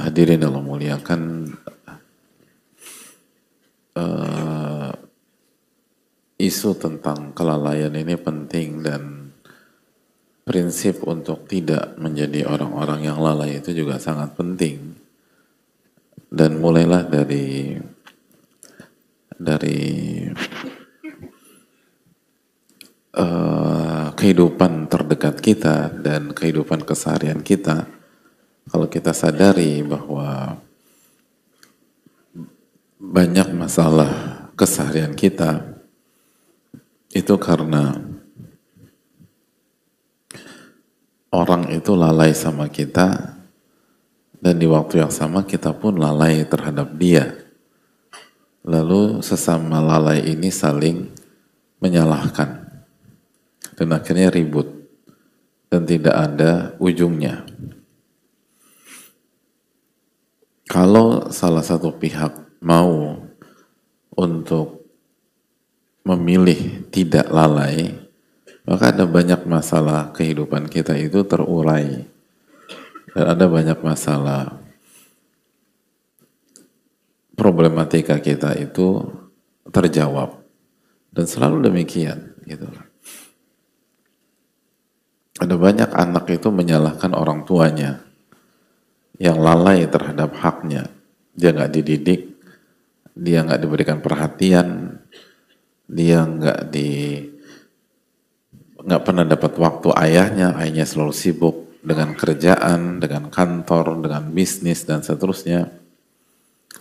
Hadirin Allah muliakan, isu tentang kelalaian ini penting dan prinsip untuk tidak menjadi orang-orang yang lalai itu juga sangat penting. Dan mulailah dari kehidupan terdekat kita dan kehidupan keseharian kita. Kalau kita sadari bahwa banyak masalah keseharian kita itu karena orang itu lalai sama kita, dan di waktu yang sama kita pun lalai terhadap dia. Lalu sesama lalai ini saling menyalahkan dan akhirnya ribut dan tidak ada ujungnya. Kalau salah satu pihak mau untuk memilih tidak lalai, maka ada banyak masalah kehidupan kita itu terurai. Dan ada banyak masalah problematika kita itu terjawab. Dan selalu demikian. Gitu. Ada banyak anak itu menyalahkan orang tuanya yang lalai terhadap haknya. Dia nggak dididik, dia nggak diberikan perhatian, dia nggak pernah dapat waktu ayahnya selalu sibuk dengan kerjaan, dengan kantor, dengan bisnis dan seterusnya.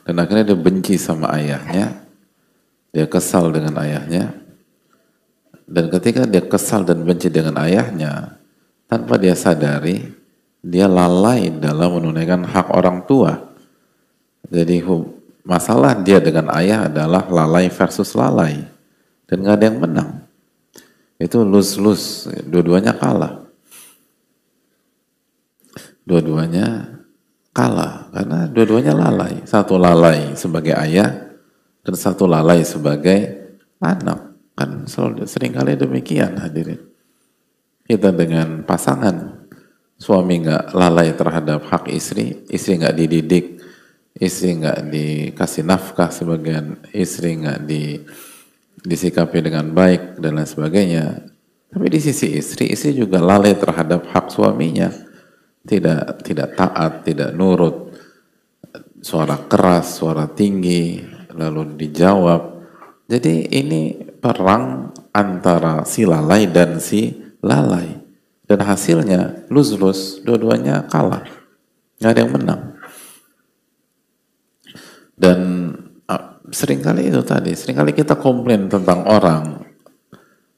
Dan akhirnya dia benci sama ayahnya, dia kesal dengan ayahnya. Dan ketika dia kesal dan benci dengan ayahnya, tanpa dia sadari, dia lalai dalam menunaikan hak orang tua. Jadi masalah dia dengan ayah adalah lalai versus lalai. Dan gak ada yang menang. Itu lose-lose, dua-duanya kalah. Dua-duanya kalah, karena dua-duanya lalai. Satu lalai sebagai ayah, dan satu lalai sebagai anak. Kan seringkali demikian hadirin. Kita dengan pasangan, suami nggak lalai terhadap hak istri nggak dididik, istri nggak dikasih nafkah, sebagian istri nggak disikapi dengan baik dan lain sebagainya. Tapi di sisi istri juga lalai terhadap hak suaminya, tidak taat, tidak nurut, suara keras, suara tinggi, lalu dijawab. Jadi ini perang antara si lalai dan si lalai. Dan hasilnya lose-lose, dua-duanya kalah. Nggak ada yang menang. Dan seringkali itu tadi, seringkali kita komplain tentang orang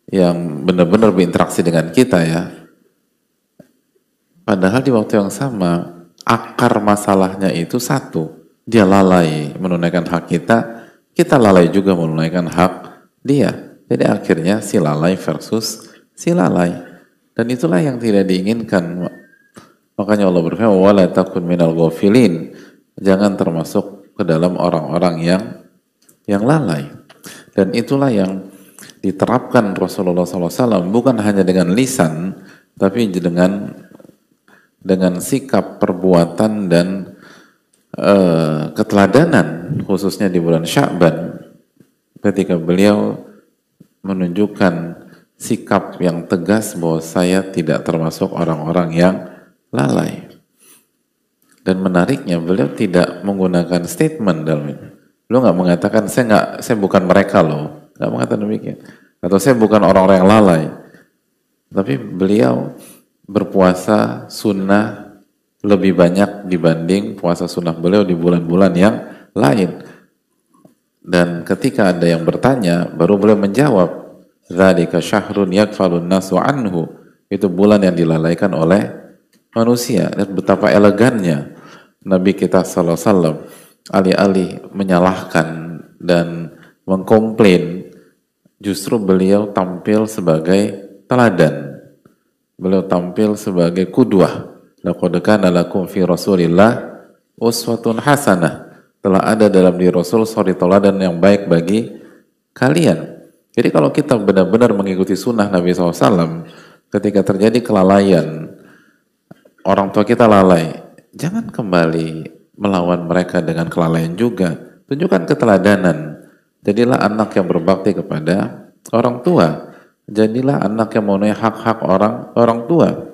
yang benar-benar berinteraksi dengan kita ya. Padahal di waktu yang sama, akar masalahnya itu satu. Dia lalai menunaikan hak kita lalai juga menunaikan hak dia. Jadi akhirnya si lalai versus si lalai. Dan itulah yang tidak diinginkan. Makanya Allah berfirman, wala takun minal ghafilin. Jangan termasuk ke dalam orang-orang yang lalai. Dan itulah yang diterapkan Rasulullah SAW, bukan hanya dengan lisan, tapi dengan sikap, perbuatan, dan keteladanan, khususnya di bulan Sya'ban, ketika beliau menunjukkan sikap yang tegas bahwa saya tidak termasuk orang-orang yang lalai. Dan menariknya, beliau tidak menggunakan statement dalam ini. Beliau nggak mengatakan saya bukan mereka loh, nggak mengatakan demikian. Atau saya bukan orang-orang yang lalai. Tapi beliau berpuasa sunnah lebih banyak dibanding puasa sunnah beliau di bulan-bulan yang lain. Dan ketika ada yang bertanya, baru beliau menjawab, dzalika syahrun yakfalun nasu anhu. Itu bulan yang dilalaikan oleh manusia. Dan betapa elegannya Nabi kita sallallahu alaihi wasallam, alih-alih menyalahkan dan mengkomplain, justru beliau tampil sebagai teladan. Beliau tampil sebagai qudwah. Laqad kana lakum fi Rasulillah uswatun hasanah. Telah ada dalam diri Rasul suri teladan yang baik bagi kalian. Jadi kalau kita benar-benar mengikuti sunnah Nabi SAW, ketika terjadi kelalaian, orang tua kita lalai, jangan kembali melawan mereka dengan kelalaian juga. Tunjukkan keteladanan. Jadilah anak yang berbakti kepada orang tua. Jadilah anak yang memenuhi hak-hak orang tua.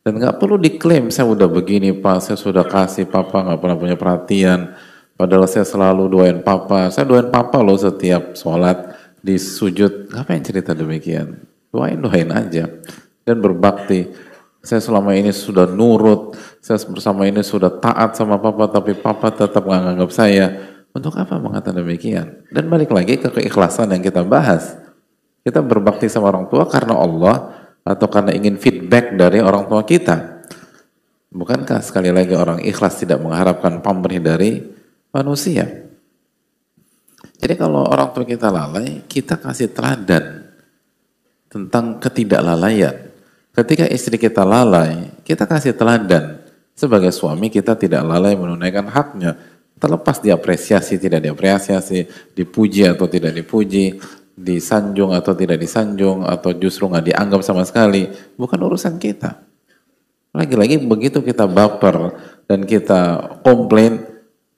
Dan nggak perlu diklaim saya udah begini pak, saya sudah kasih papa nggak pernah punya perhatian. Padahal saya selalu doain papa. Saya doain papa loh setiap sholat di sujud. Ngapain cerita demikian? Doain aja dan berbakti. Saya selama ini sudah nurut, saya bersama ini sudah taat sama papa, tapi papa tetap nggak nganggap saya. Untuk apa mengatakan demikian? Dan balik lagi ke keikhlasan yang kita bahas. Kita berbakti sama orang tua karena Allah atau karena ingin feedback dari orang tua kita. Bukankah sekali lagi orang ikhlas tidak mengharapkan pamrih dari manusia? Jadi kalau orang tua kita lalai, kita kasih teladan tentang ketidaklalaian. Ketika istri kita lalai, kita kasih teladan. Sebagai suami kita tidak lalai menunaikan haknya. Terlepas diapresiasi, tidak diapresiasi, dipuji atau tidak dipuji, disanjung atau tidak disanjung, atau justru nggak dianggap sama sekali, bukan urusan kita. Lagi-lagi begitu kita baper dan kita komplain,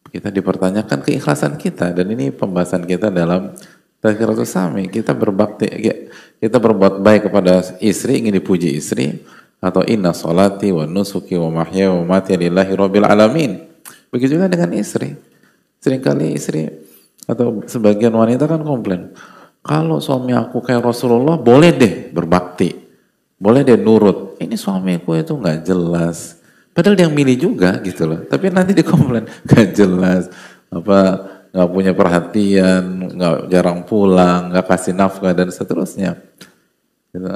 kita dipertanyakan keikhlasan kita. Dan ini pembahasan kita dalam Tazkiratus Sami. Kita berbakti, kita berbuat baik kepada istri, ingin dipuji istri, atau inna sholati wa nusuki wa mahya wa mati lillahi rabbil alamin. Begitu juga dengan istri. Seringkali istri atau sebagian wanita kan komplain, kalau suami aku kayak Rasulullah, boleh deh berbakti, boleh deh nurut. Ini suamiku itu nggak jelas. Padahal dia yang milih juga gitu loh. Tapi nanti dikomplain nggak jelas, nggak punya perhatian, nggak jarang pulang, nggak kasih nafkah dan seterusnya. Gitu.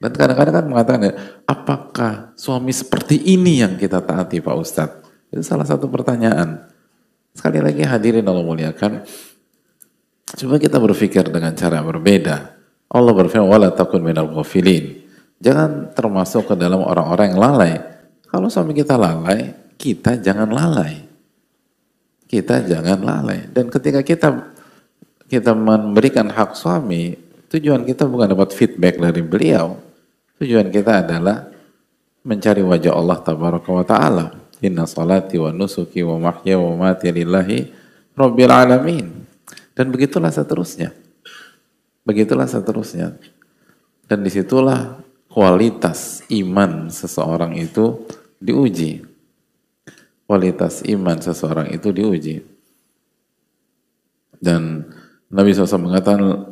Dan kadang-kadang kan mengatakan, apakah suami seperti ini yang kita taati Pak Ustadz? Itu salah satu pertanyaan. Sekali lagi hadirin Allah muliakan, coba kita berpikir dengan cara berbeda. Allah berfirman, wala takun minal ghafilin. Jangan termasuk ke dalam orang-orang yang lalai. Kalau suami kita lalai, kita jangan lalai. Kita jangan lalai. Dan ketika kita memberikan hak suami, tujuan kita bukan dapat feedback dari beliau. Tujuan kita adalah mencari wajah Allah tabaraka wa ta'ala. Inna salati wa nusuki wa mahya wa mati lillahi rabbil alamin. Dan begitulah seterusnya. Begitulah seterusnya. Dan disitulah kualitas iman seseorang itu diuji. Kualitas iman seseorang itu diuji. Dan Nabi SAW mengatakan,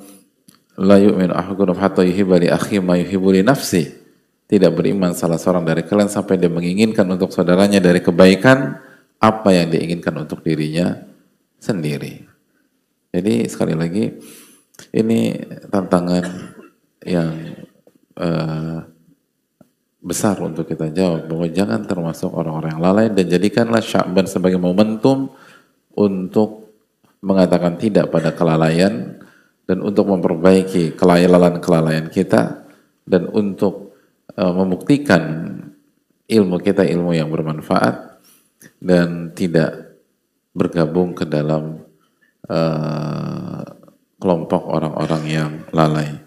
la yu'minu ahadukum hatta yuhibba li akhihi ma yuhibbu li nafsihi. Tidak beriman salah seorang dari kalian sampai dia menginginkan untuk saudaranya dari kebaikan apa yang diinginkan untuk dirinya sendiri. Jadi sekali lagi ini tantangan yang besar untuk kita jawab, bahwa jangan termasuk orang-orang yang lalai, dan jadikanlah Sya'ban sebagai momentum untuk mengatakan tidak pada kelalaian dan untuk memperbaiki kelalaian kita dan untuk membuktikan ilmu kita ilmu yang bermanfaat dan tidak bergabung ke dalam kelompok orang-orang yang lalai.